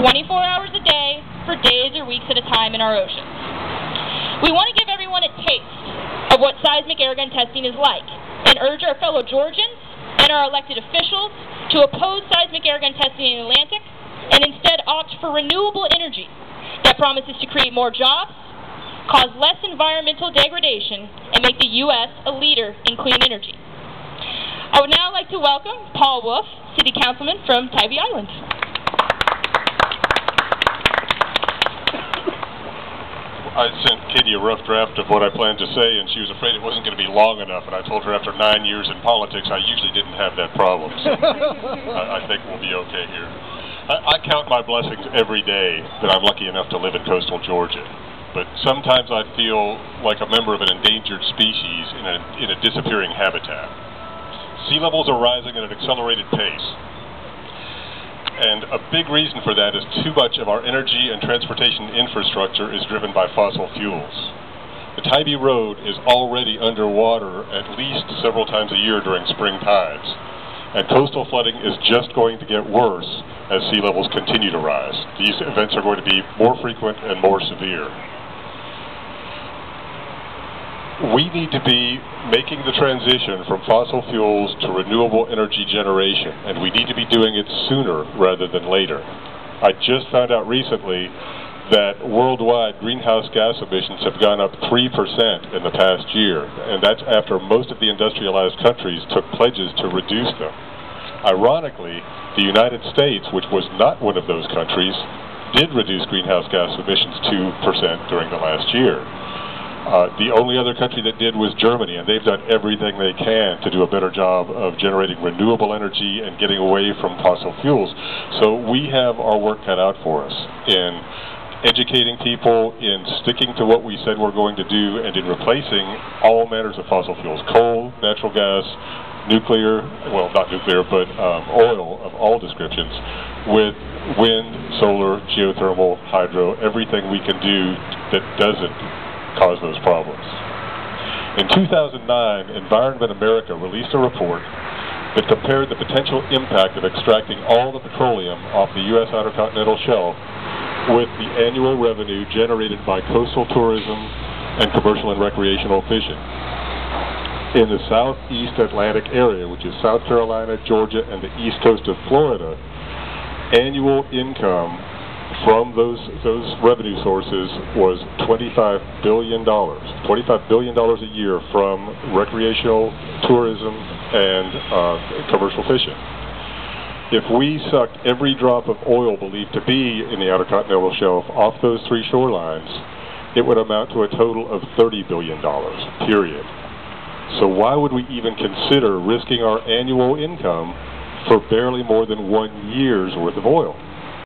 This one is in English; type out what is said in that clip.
24 hours a day, for days or weeks at a time in our oceans. We want to give everyone a taste of what seismic air gun testing is like, and urge our fellow Georgians and our elected officials to oppose seismic air gun testing in the Atlantic and instead opt for renewable energy that promises to create more jobs, cause less environmental degradation, and make the U.S. a leader in clean energy. I would now like to welcome Paul Wolff, City Councilman from Tybee Island. I sent Katie a rough draft of what I planned to say, and she was afraid it wasn't going to be long enough, and I told her after 9 years in politics I usually didn't have that problem, so I think we'll be okay here. I count my blessings every day that I'm lucky enough to live in coastal Georgia, but sometimes I feel like a member of an endangered species in a disappearing habitat. Sea levels are rising at an accelerated pace. And a big reason for that is too much of our energy and transportation infrastructure is driven by fossil fuels. The Tybee Road is already underwater at least several times a year during spring tides. And coastal flooding is just going to get worse as sea levels continue to rise. These events are going to be more frequent and more severe. We need to be making the transition from fossil fuels to renewable energy generation, and we need to be doing it sooner rather than later. I just found out recently that worldwide greenhouse gas emissions have gone up 3% in the past year, and that's after most of the industrialized countries took pledges to reduce them. Ironically, the United States, which was not one of those countries, did reduce greenhouse gas emissions 2% during the last year. The only other country that did was Germany, and they've done everything they can to do a better job of generating renewable energy and getting away from fossil fuels. So we have our work cut out for us in educating people, in sticking to what we said we're going to do, and in replacing all manners of fossil fuels: coal, natural gas, nuclear, well, not nuclear, but oil of all descriptions, with wind, solar, geothermal, hydro, everything we can do that doesn't cause those problems. In 2009, Environment America released a report that compared the potential impact of extracting all the petroleum off the U.S. Outer Continental Shelf with the annual revenue generated by coastal tourism and commercial and recreational fishing. In the southeast Atlantic area, which is South Carolina, Georgia, and the east coast of Florida, annual income from those revenue sources was $25 billion. $25 billion a year from recreational tourism and commercial fishing. If we sucked every drop of oil believed to be in the Outer Continental Shelf off those three shorelines, it would amount to a total of $30 billion, period. So why would we even consider risking our annual income for barely more than 1 year's worth of oil?